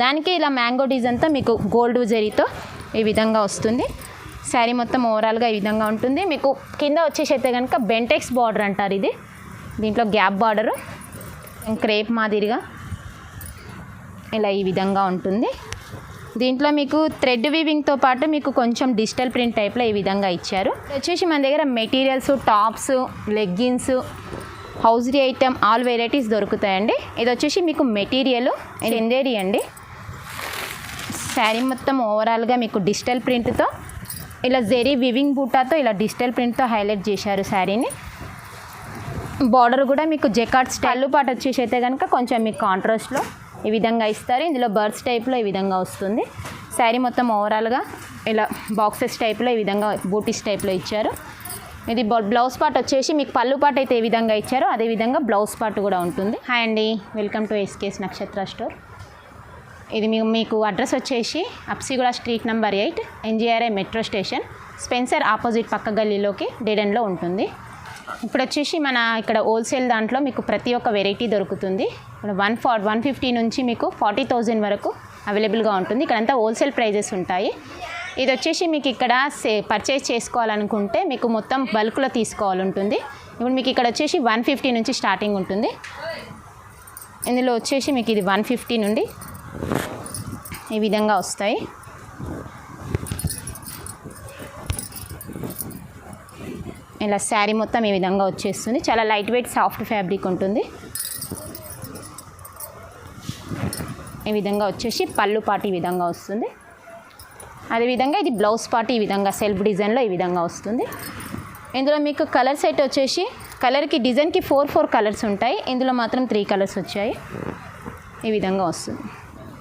దానికి ఇలా మ్యాంగో డిజైన్తో మీకు గోల్డ్ జరీతో ఈ విధంగా వస్తుంది. శారీ మొత్తం ఓవరాల్గా ఈ విధంగా ఉంటుంది. మీకు కింద వచ్చేసి అయితే కనుక బెంటెక్స్ బార్డర్ అంటారు. ఇది దీంట్లో గ్యాప్ బార్డరు క్రేప్ మాదిరిగా ఇలా ఈ విధంగా ఉంటుంది. దీంట్లో మీకు థ్రెడ్ వీవింగ్తో పాటు మీకు కొంచెం డిజిటల్ ప్రింట్ టైప్లో ఈ విధంగా ఇచ్చారు. వచ్చేసి మన దగ్గర materials, tops, leggings, hosiery item all varieties దొరుకుతాయండి. ఇది వచ్చేసి మీకు మెటీరియల్ చందేరి అండి. శారీ మొత్తం ఓవరాల్గా మీకు డిజిటల్ ప్రింట్తో ఇలా జెరీ వివింగ్ బూటాతో ఇలా డిజిటల్ ప్రింట్తో హైలైట్ చేశారు శారీని. బార్డర్ కూడా మీకు జెకార్డ్ స్టైల్ పాటు వచ్చేసి అయితే కనుక కొంచెం మీకు కాంట్రాస్ట్లో ఈ విధంగా ఇస్తారు. ఇందులో బర్డ్స్ టైప్లో ఈ విధంగా వస్తుంది. శారీ మొత్తం ఓవరాల్గా ఇలా బాక్సెస్ టైప్లో ఈ విధంగా బూటీస్ టైప్లో ఇచ్చారు. ఇది బ్లౌజ్ పార్ట్ వచ్చేసి మీకు పళ్ళు పార్ట్ అయితే ఏ విధంగా ఇచ్చారో అదేవిధంగా బ్లౌజ్ పార్ట్ కూడా ఉంటుంది. హాయ్ అండి, welcome to SKS Nakshatra store. ఇది మీకు అడ్రస్ వచ్చేసి Habsiguda street number 8, NGRI metro station, Spencer opposite పక్క గల్లీలోకి డెడ్ ఎండ్లో ఉంటుంది. ఇప్పుడు వచ్చేసి మన ఇక్కడ హోల్సేల్ దాంట్లో మీకు ప్రతి ఒక్క వెరైటీ దొరుకుతుంది. ఇప్పుడు 150 నుంచి మీకు 40,000 వరకు అవైలబుల్గా ఉంటుంది. ఇక్కడంతా హోల్సేల్ ప్రైజెస్ ఉంటాయి. ఇది వచ్చేసి మీకు ఇక్కడ పర్చేస్ చేసుకోవాలనుకుంటే మీకు మొత్తం బల్క్లో తీసుకోవాలి ఉంటుంది. ఇప్పుడు మీకు ఇక్కడ వచ్చేసి 150 నుంచి స్టార్టింగ్ ఉంటుంది. ఇందులో వచ్చేసి మీకు ఇది 150 నుండి ఈ విధంగా వస్తాయి. ఇలా శారీ మొత్తం ఈ విధంగా వచ్చేస్తుంది. చాలా లైట్ వెయిట్ సాఫ్ట్ ఫ్యాబ్రిక్ ఉంటుంది. ఈ విధంగా వచ్చేసి పళ్ళు పాటు ఈ విధంగా వస్తుంది. అదేవిధంగా ఇది బ్లౌజ్ పార్ట్ ఈ విధంగా సెల్ఫ్ డిజైన్లో ఈ విధంగా వస్తుంది. ఇందులో మీకు కలర్ సెట్ వచ్చేసి కలర్కి డిజైన్కి 4 కలర్స్ ఉంటాయి. ఇందులో మాత్రం 3 కలర్స్ వచ్చాయి. ఈ విధంగా వస్తుంది.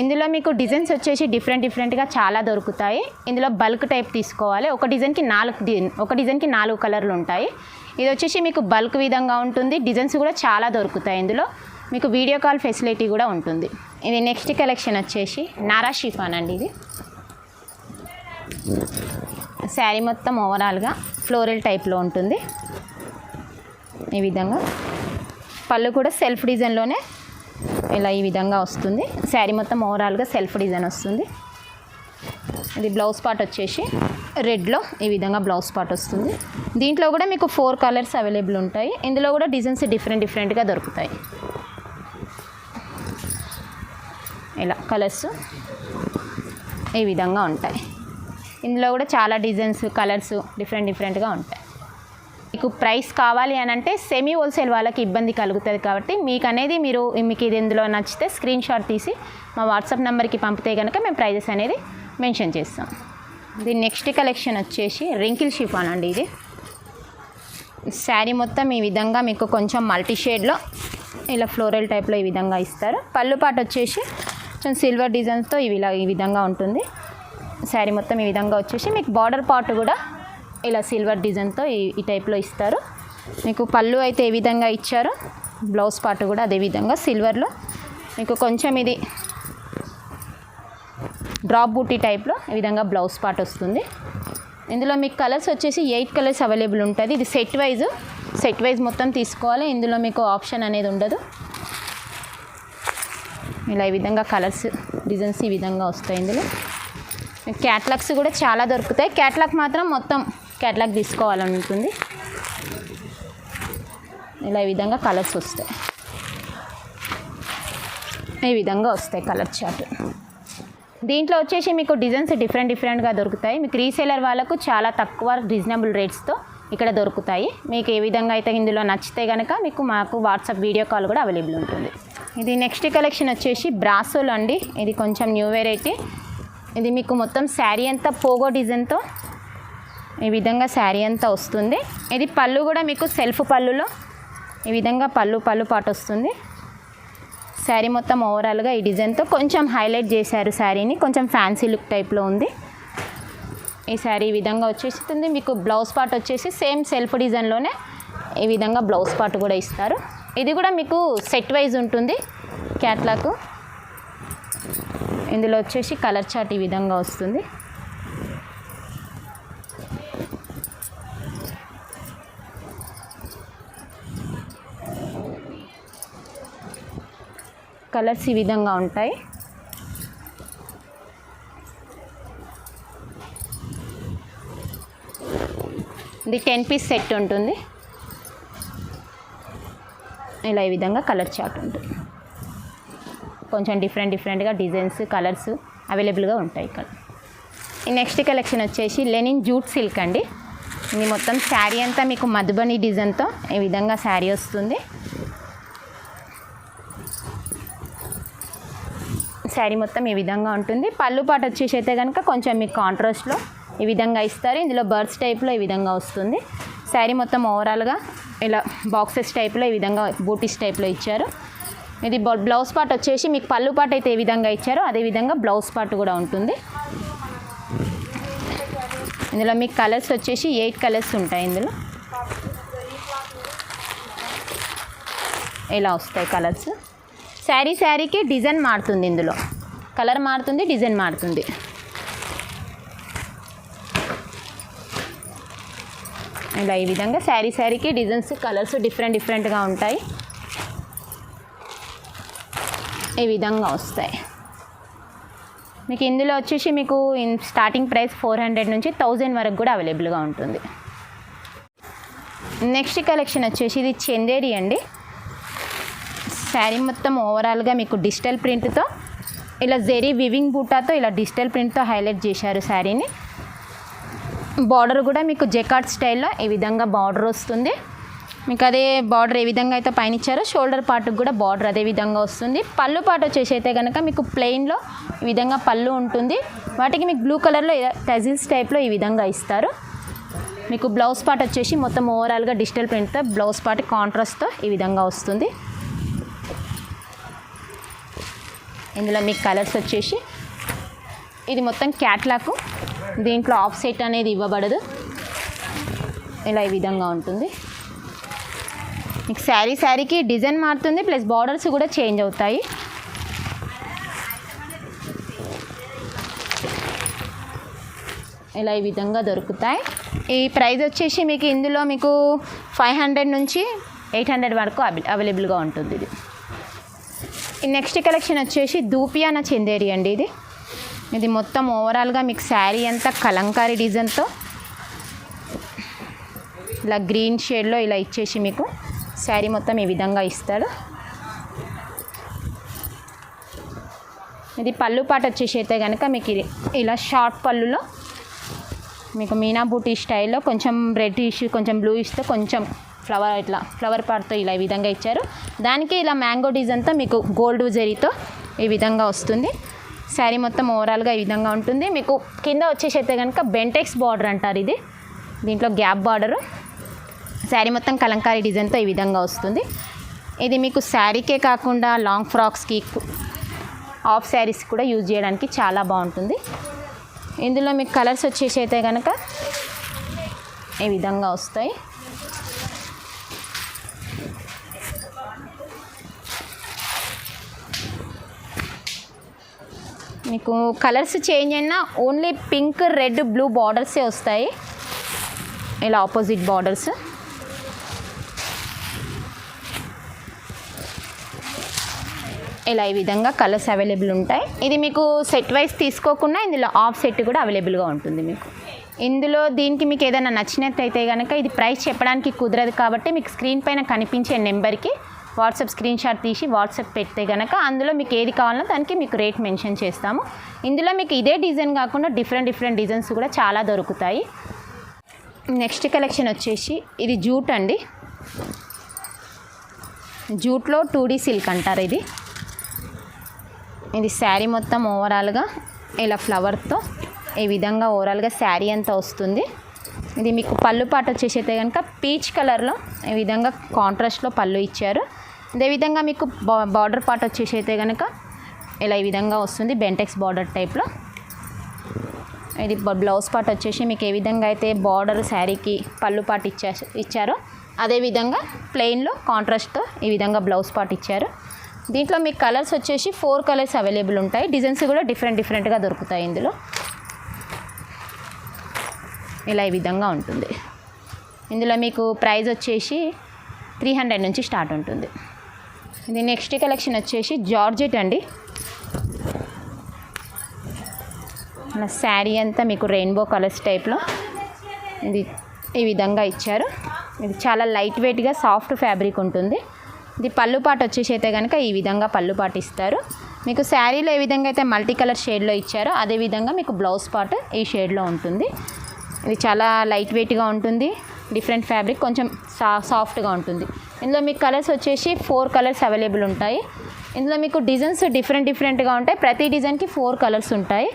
ఇందులో మీకు డిజైన్స్ వచ్చేసి డిఫరెంట్గా చాలా దొరుకుతాయి. ఇందులో బల్క్ టైప్ తీసుకోవాలి. ఒక డిజైన్కి 4 కలర్లు ఉంటాయి. ఇది వచ్చేసి మీకు బల్క్ విధంగా ఉంటుంది. డిజైన్స్ కూడా చాలా దొరుకుతాయి. ఇందులో మీకు వీడియో కాల్ ఫెసిలిటీ కూడా ఉంటుంది. ఇది నెక్స్ట్ కలెక్షన్ వచ్చేసి నారా షిఫాన్ అండి. ఇది శారీ మొత్తం ఓవరాల్గా ఫ్లోరల్ టైప్లో ఉంటుంది. ఈ విధంగా పళ్ళు కూడా సెల్ఫ్ డిజైన్లోనే ఇలా ఈ విధంగా వస్తుంది. శారీ మొత్తం ఓవరాల్గా సెల్ఫ్ డిజైన్ వస్తుంది. ఇది బ్లౌజ్ పార్ట్ వచ్చేసి రెడ్లో ఈ విధంగా బ్లౌజ్ పార్ట్ వస్తుంది. దీంట్లో కూడా మీకు 4 కలర్స్ అవైలబుల్ ఉంటాయి. ఇందులో కూడా డిజైన్స్ డిఫరెంట్గా దొరుకుతాయి. ఇలా కలర్స్ ఈ విధంగా ఉంటాయి. ఇందులో కూడా చాలా డిజైన్స్, కలర్స్ డిఫరెంట్గా ఉంటాయి. మీకు ప్రైస్ కావాలి అని అంటే సెమీ హోల్సేల్ వాళ్ళకి ఇబ్బంది కలుగుతుంది. కాబట్టి మీకు ఇది ఇందులో నచ్చితే స్క్రీన్ షాట్ తీసి మా వాట్సాప్ నెంబర్కి పంపితే కనుక మేము ప్రైజెస్ అనేది మెన్షన్ చేస్తాం. దీని నెక్స్ట్ కలెక్షన్ వచ్చేసి రింకిల్ షిఫాన్ అండి. ఇది శారీ మొత్తం ఈ విధంగా మీకు కొంచెం మల్టీ షేడ్లో ఇలా ఫ్లోరల్ టైప్లో ఈ విధంగా ఇస్తారు. పళ్ళు పాటు వచ్చేసి కొంచెం సిల్వర్ డిజైన్స్తో ఈ విధంగా ఉంటుంది. శారీ మొత్తం ఈ విధంగా వచ్చేసి మీకు బార్డర్ పార్ట్ కూడా ఇలా సిల్వర్ డిజైన్తో ఈ టైప్లో ఇస్తారు. మీకు పళ్ళు అయితే ఏ విధంగా ఇచ్చారో బ్లౌజ్ పార్ట్ కూడా అదే విధంగా సిల్వర్లో మీకు కొంచెం ఇది డ్రాప్ బూటీ టైప్లో ఈ విధంగా బ్లౌజ్ పార్ట్ వస్తుంది. ఇందులో మీకు కలర్స్ వచ్చేసి 8 కలర్స్ అవైలబుల్ ఉంటుంది. ఇది సెట్ వైజ్ మొత్తం తీసుకోవాలి. ఇందులో మీకు ఆప్షన్ అనేది ఉండదు. ఇలా ఈ విధంగా కలర్స్ డిజైన్స్ ఈ విధంగా వస్తాయి. ఇందులో క్యాట్లాగ్స్ కూడా చాలా దొరుకుతాయి. క్యాట్లాగ్ మాత్రం మొత్తం క్యాట్లాగ్ తీసుకోవాలని ఉంటుంది. ఇలా ఈ విధంగా కలర్స్ వస్తాయి. ఈ విధంగా వస్తాయి కలర్ చార్ట్. దీంట్లో వచ్చేసి మీకు డిజైన్స్ డిఫరెంట్గా దొరుకుతాయి. మీకు రీసేలర్ వాళ్ళకు చాలా తక్కువ రీజనబుల్ రేట్స్తో ఇక్కడ దొరుకుతాయి. మీకు ఏ విధంగా అయితే ఇందులో నచ్చితే కనుక మాకు వాట్సాప్ వీడియో కాల్ కూడా అవైలబుల్ ఉంటుంది. ఇది నెక్స్ట్ కలెక్షన్ వచ్చేసి బ్రాసోలు అండి. ఇది కొంచెం న్యూ వెరైటీ. ఇది మీకు మొత్తం శారీ అంతా పోగో డిజైన్తో ఈ విధంగా శారీ అంతా వస్తుంది. ఇది పళ్ళు కూడా మీకు సెల్ఫ్ పళ్ళులో ఈ విధంగా పళ్ళు పాటు వస్తుంది. శారీ మొత్తం ఓవరాల్గా ఈ డిజైన్తో కొంచెం హైలైట్ చేశారు శారీని. కొంచెం ఫ్యాన్సీ లుక్ టైప్లో ఉంది. ఈ శారీ ఈ విధంగా వచ్చేస్తుంది. మీకు బ్లౌజ్ పార్ట్ వచ్చేసి సేమ్ సెల్ఫ్ డిజైన్లోనే ఈ విధంగా బ్లౌజ్ పార్ట్ కూడా ఇస్తారు. ఇది కూడా మీకు సెట్ వైజ్ ఉంటుంది క్యాట్లాగ్. ఇందులో వచ్చేసి కలర్ చార్ట్ ఈ విధంగా వస్తుంది. కలర్స్ ఈ విధంగా ఉంటాయి. ఇది 10 పీస్ సెట్ ఉంటుంది. ఇలా ఈ విధంగా కలర్ చార్ట్ ఉంటుంది. కొంచెం డిఫరెంట్గా డిజైన్స్ కలర్స్ అవైలబుల్గా ఉంటాయి ఇక్కడ. ఈ నెక్స్ట్ కలెక్షన్ వచ్చేసి లెనిన్ జూట్ సిల్క్ అండి. ఇది మొత్తం శారీ అంతా మీకు మధుబని డిజైన్తో ఈ విధంగా శారీ వస్తుంది. శారీ మొత్తం ఈ విధంగా ఉంటుంది. పళ్ళు పాట వచ్చేసి అయితే కనుక కొంచెం మీకు కాంట్రాస్ట్లో ఈ విధంగా ఇస్తారు. ఇందులో బర్డ్స్ టైప్లో ఈ విధంగా వస్తుంది. శారీ మొత్తం ఓవరాల్గా ఇలా బాక్సెస్ టైప్లో ఈ విధంగా బూటీస్ టైప్లో ఇచ్చారు. ఇది బ్లౌజ్ పార్ట్ వచ్చేసి మీకు పళ్ళు పాట అయితే ఏ విధంగా ఇచ్చారో అదేవిధంగా బ్లౌజ్ పార్ట్ కూడా ఉంటుంది. ఇందులో మీకు కలర్స్ వచ్చేసి 8 కలర్స్ ఉంటాయి. ఇందులో ఇలా వస్తాయి కలర్స్. శారీకి డిజైన్ మారుతుంది. ఇందులో కలర్ మారుతుంది, డిజైన్ మారుతుంది. ఇలా ఈ విధంగా శారీకి డిజైన్స్ కలర్స్ డిఫరెంట్గా ఉంటాయి. ఈ విధంగా వస్తాయి. మీకు ఇందులో వచ్చేసి మీకు స్టార్టింగ్ ప్రైస్ 400 నుంచి 1000 వరకు కూడా అవైలబుల్గా ఉంటుంది. నెక్స్ట్ కలెక్షన్ వచ్చేసి ఇది చందేరి అండి. శారీ మొత్తం ఓవరాల్గా మీకు డిజిటల్ ప్రింట్తో ఇలా జెరీ వివింగ్ బూటాతో ఇలా డిజిటల్ ప్రింట్తో హైలైట్ చేశారు శారీని. బార్డర్ కూడా మీకు జెకార్డ్ స్టైల్లో ఈ విధంగా బార్డర్ వస్తుంది. మీకు అదే బార్డర్ ఏ విధంగా అయితే పైన ఇచ్చారో షోల్డర్ పార్ట్కి కూడా బార్డర్ అదే విధంగా వస్తుంది. పళ్ళు పార్ట్ వచ్చేసి అయితే కనుక మీకు ప్లెయిన్లో ఈ విధంగా పళ్ళు ఉంటుంది. వాటికి మీకు బ్లూ కలర్లో టజిల్స్ టైప్లో ఈ విధంగా ఇస్తారు. మీకు బ్లౌజ్ పార్ట్ వచ్చేసి మొత్తం ఓవరాల్గా డిజిటల్ ప్రింట్తో బ్లౌజ్ పార్ట్ కాంట్రాస్ట్తో ఈ విధంగా వస్తుంది. ఇందులో మీకు కలర్స్ వచ్చేసి ఇది మొత్తం క్యాట్లాగ్. దీంట్లో ఆఫ్ సెట్ అనేది ఇవ్వబడదు. ఇలా ఈ విధంగా ఉంటుంది. మీకు శారీకి డిజైన్ మారుతుంది, ప్లస్ బార్డర్స్ కూడా చేంజ్ అవుతాయి. ఇలా ఈ విధంగా దొరుకుతాయి. ఈ ప్రైస్ వచ్చేసి మీకు ఇందులో మీకు 500 నుంచి 800 వరకు అవైలబుల్గా ఉంటుంది. ఇది ఈ నెక్స్ట్ కలెక్షన్ వచ్చేసి దూపియానా చందేరి అండి. ఇది మొత్తం ఓవరాల్గా మీకు శారీ అంతా కలంకారీ డిజైన్తో ఇలా గ్రీన్ షేడ్లో ఇలా ఇచ్చేసి మీకు శారీ మొత్తం ఈ విధంగా ఇస్తాడు. ఇది పళ్ళు పాట వచ్చేసి అయితే కనుక మీకు ఇలా షార్ట్ పళ్ళులో మీకు మీనా బూటీ స్టైల్లో కొంచెం రెడ్డిష్ కొంచెం బ్లూయిష్తో కొంచెం ఫ్లవర్ పార్ట్తో ఇలా ఈ విధంగా ఇచ్చారు. దానికి ఇలా మ్యాంగో డిజైన్తో మీకు గోల్డ్ జరీతో ఈ విధంగా వస్తుంది. శారీ మొత్తం ఓవరాల్గా ఈ విధంగా ఉంటుంది. మీకు కింద వచ్చేసి అయితే కనుక బెంటెక్స్ బార్డర్ అంటారు. ఇది దీంట్లో గ్యాప్ బార్డరు. శారీ మొత్తం కలంకారీ డిజైన్తో ఈ విధంగా వస్తుంది. ఇది మీకు శారీకే కాకుండా లాంగ్ ఫ్రాక్స్కి ఆఫ్ శారీస్ కూడా యూజ్ చేయడానికి చాలా బాగుంటుంది. ఇందులో మీకు కలర్స్ వచ్చేసి అయితే కనుక ఈ విధంగా వస్తాయి. మీకు కలర్స్ చేంజ్ అయినా ఓన్లీ పింక్, రెడ్, బ్లూ బార్డర్సే వస్తాయి. ఇలా ఆపోజిట్ బార్డర్స్. ఇలా ఈ విధంగా కలర్స్ అవైలబుల్ ఉంటాయి. ఇది మీకు సెట్ వైజ్ తీసుకోకుండా ఇందులో ఆఫ్ సెట్ కూడా అవైలబుల్గా ఉంటుంది. మీకు ఇందులో దీనికి మీకు ఏదైనా నచ్చినట్టయితే కనుక ఇది ప్రైస్ చెప్పడానికి కుదరదు కాబట్టి మీకు స్క్రీన్ పైన కనిపించే నెంబర్కి వాట్సాప్ స్క్రీన్ షాట్ తీసి వాట్సాప్ పెడితే కనుక అందులో మీకు ఏది కావాలన్నా దానికి మీకు రేట్ మెన్షన్ చేస్తాము. ఇందులో మీకు ఇదే డిజైన్ కాకుండా డిఫరెంట్ డిజైన్స్ కూడా చాలా దొరుకుతాయి. నెక్స్ట్ కలెక్షన్ వచ్చేసి ఇది జూట్ అండి. జూట్లో 2D సిల్క్ అంటారు. ఇది శారీ మొత్తం ఓవరాల్గా ఇలా ఫ్లవర్తో ఈ విధంగా ఓవరాల్గా శారీ అంతా వస్తుంది. ఇది మీకు పళ్ళు పాట వచ్చేసి అయితే కనుక పీచ్ కలర్లో ఈ విధంగా కాంట్రాస్ట్లో పళ్ళు ఇచ్చారు. అదేవిధంగా మీకు బార్డర్ పార్ట్ వచ్చేసి అయితే కనుక ఇలా ఈ విధంగా వస్తుంది బెంటెక్స్ బార్డర్ టైప్లో. ఇది బ్లౌజ్ పార్ట్ వచ్చేసి మీకు ఏ విధంగా అయితే బార్డర్ శారీకి పళ్ళు పార్ట్ ఇచ్చారో అదేవిధంగా ప్లెయిన్లో కాంట్రాస్ట్తో ఈ విధంగా బ్లౌజ్ పార్ట్ ఇచ్చారు. దీంట్లో మీకు కలర్స్ వచ్చేసి 4 కలర్స్ అవైలబుల్ ఉంటాయి. డిజైన్స్ కూడా డిఫరెంట్గా దొరుకుతాయి. ఇందులో ఇలా ఈ విధంగా ఉంటుంది. ఇందులో మీకు ప్రైస్ వచ్చేసి 300 నుంచి స్టార్ట్ ఉంటుంది. ఇది నెక్స్ట్ కలెక్షన్ వచ్చేసి జార్జెట్ అండి. శారీ అంతా మీకు రెయిన్బో కలర్స్ టైప్లో ఇది ఈ విధంగా ఇచ్చారు. ఇది చాలా లైట్ వెయిట్గా సాఫ్ట్ ఫ్యాబ్రిక్ ఉంటుంది. ఇది పళ్ళు పాటు వచ్చేసి అయితే కనుక ఈ విధంగా పళ్ళు పాటు ఇస్తారు. మీకు శారీలో ఏ విధంగా అయితే మల్టీ కలర్ షేడ్లో ఇచ్చారో అదేవిధంగా మీకు బ్లౌజ్ పార్ట్ ఈ షేడ్లో ఉంటుంది. ఇది చాలా లైట్ వెయిట్గా ఉంటుంది. డిఫరెంట్ ఫ్యాబ్రిక్, కొంచెం సాఫ్ట్గా ఉంటుంది. ఇందులో మీకు కలర్స్ వచ్చేసి 4 కలర్స్ అవైలబుల్ ఉంటాయి. ఇందులో మీకు డిజైన్స్ డిఫరెంట్గా ఉంటాయి. ప్రతి డిజైన్కి 4 కలర్స్ ఉంటాయి.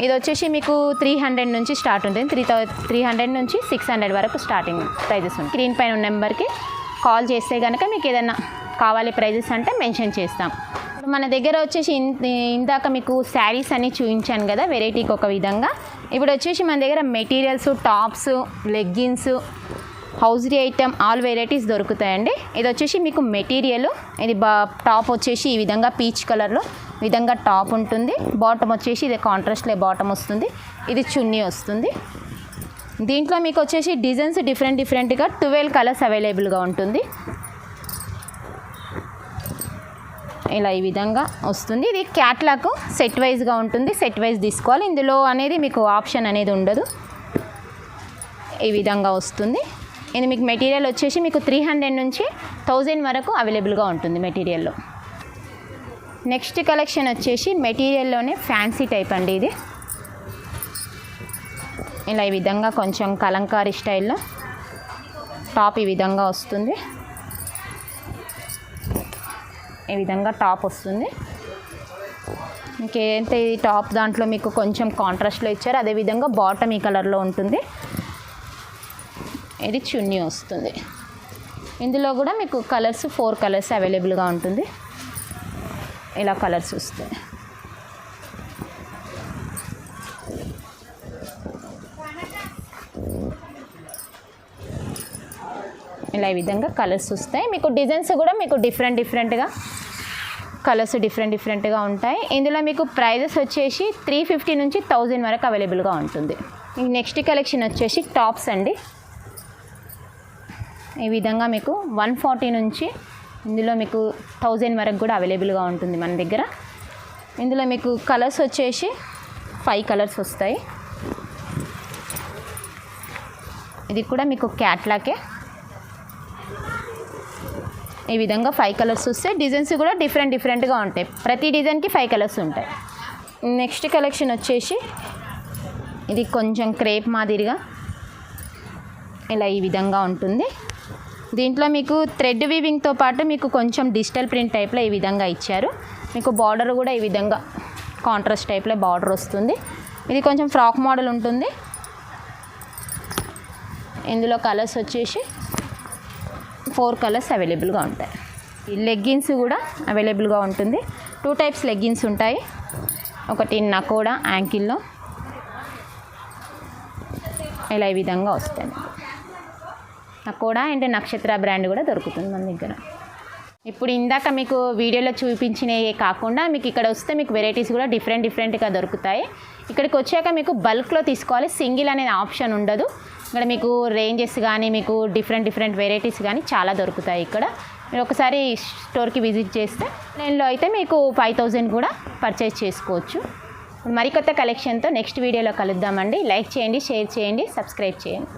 ఇది వచ్చేసి మీకు 300 నుంచి స్టార్ట్ ఉంటుంది. 300 నుంచి 600 వరకు స్టార్టింగ్ ప్రైజెస్ ఉంటాయి. స్క్రీన్ పైన ఉన్న నెంబర్కి కాల్ చేస్తే కనుక మీకు ఏదైనా కావాలి ప్రైజెస్ అంటే మెన్షన్ చేస్తాం. ఇప్పుడు మన దగ్గర వచ్చేసి ఇందాక మీకు శారీస్ అన్నీ చూపించాను కదా, వెరైటీకి ఒక విధంగా. ఇప్పుడు వచ్చేసి మన దగ్గర materials, tops, leggings, hosiery item all varieties దొరుకుతాయండి. ఇది వచ్చేసి మీకు మెటీరియల్. ఇది టాప్ వచ్చేసి ఈ విధంగా పీచ్ కలర్లో విధంగా టాప్ ఉంటుంది. బాటమ్ వచ్చేసి ఇది కాంట్రాస్ట్లో బాటమ్ వస్తుంది. ఇది చున్నీ వస్తుంది. దీంట్లో మీకు వచ్చేసి డిజైన్స్ డిఫరెంట్గా 12 కలర్స్ అవైలబుల్గా ఉంటుంది. ఇలా ఈ విధంగా వస్తుంది. ఇది క్యాట్లాగ్ సెట్ వైజ్గా ఉంటుంది. సెట్ వైజ్ తీసుకోవాలి. ఇందులో అనేది మీకు ఆప్షన్ అనేది ఉండదు. ఈ విధంగా వస్తుంది. ఇది మీకు మెటీరియల్ వచ్చేసి మీకు 300 నుంచి 1000 వరకు అవైలబుల్గా ఉంటుంది మెటీరియల్లో. నెక్స్ట్ కలెక్షన్ వచ్చేసి మెటీరియల్లోనే ఫ్యాన్సీ టైప్ అండి. ఇది ఇలా ఈ విధంగా కొంచెం కలంకారీ స్టైల్లో టాప్ ఈ విధంగా వస్తుంది. ఈ విధంగా టాప్ వస్తుంది. ఇంకేంటే ఈ టాప్ దాంట్లో మీకు కొంచెం కాంట్రాస్ట్లో ఇచ్చారు. అదేవిధంగా బాటమ్ ఈ కలర్లో ఉంటుంది. ఇది చున్నీ వస్తుంది. ఇందులో కూడా మీకు కలర్స్ 4 కలర్స్ అవైలబుల్గా ఉంటుంది. ఇలా కలర్స్ వస్తాయి. ఇలా ఈ విధంగా కలర్స్ వస్తాయి. మీకు డిజైన్స్ కూడా మీకు డిఫరెంట్గా కలర్స్ డిఫరెంట్గా ఉంటాయి. ఇందులో మీకు ప్రైజెస్ వచ్చేసి 350 నుంచి 1000 వరకు అవైలబుల్గా ఉంటుంది. నెక్స్ట్ కలెక్షన్ వచ్చేసి టాప్స్ అండి. ఈ విధంగా మీకు 140 నుంచి ఇందులో మీకు 1000 వరకు కూడా అవైలబుల్గా ఉంటుంది మన దగ్గర. ఇందులో మీకు కలర్స్ వచ్చేసి 5 కలర్స్ వస్తాయి. ఇది కూడా మీకు క్యాట్లాగే. ఈ విధంగా 5 కలర్స్ వస్తాయి. డిజైన్స్ కూడా డిఫరెంట్గా ఉంటాయి. ప్రతి డిజైన్కి 5 కలర్స్ ఉంటాయి. నెక్స్ట్ కలెక్షన్ వచ్చేసి ఇది కొంచెం క్రేప్ మాదిరిగా ఇలా ఈ విధంగా ఉంటుంది. దీంట్లో మీకు థ్రెడ్ వీవింగ్తో పాటు మీకు కొంచెం డిజిటల్ ప్రింట్ టైప్లో ఈ విధంగా ఇచ్చారు. మీకు బార్డర్ కూడా ఈ విధంగా కాంట్రాస్ట్ టైప్లో బార్డర్ వస్తుంది. ఇది కొంచెం ఫ్రాక్ మోడల్ ఉంటుంది. ఇందులో కలర్స్ వచ్చేసి 4 కలర్స్ అవైలబుల్గా ఉంటాయి. ఈ లెగ్గిన్స్ కూడా అవైలబుల్గా ఉంటుంది. 2 టైప్స్ లెగ్గిన్స్ ఉంటాయి. ఒకటి నకోడా యాంకిల్లో ఇలా ఈ విధంగా వస్తాయి. నకోడా అండ్ నక్షత్ర బ్రాండ్ కూడా దొరుకుతుంది మన దగ్గర. ఇప్పుడు ఇందాక మీకు వీడియోలో చూపించినవి కాకుండా మీకు ఇక్కడ వస్తే మీకు వెరైటీస్ కూడా డిఫరెంట్గా దొరుకుతాయి. ఇక్కడికి వచ్చాక మీకు బల్క్లో తీసుకోవాలి. సింగిల్ అనేది ఆప్షన్ ఉండదు. ఇక్కడ మీకు రేంజెస్ కానీ మీకు డిఫరెంట్ వెరైటీస్ కానీ చాలా దొరుకుతాయి. ఇక్కడ మీరు ఒకసారి స్టోర్కి విజిట్ చేస్తే ఆన్లైన్లో అయితే మీకు 5000 కూడా పర్చేస్ చేసుకోవచ్చు. మరికొత్త కలెక్షన్తో నెక్స్ట్ వీడియోలో కలుద్దామండి. లైక్ చేయండి, షేర్ చేయండి, సబ్స్క్రైబ్ చేయండి.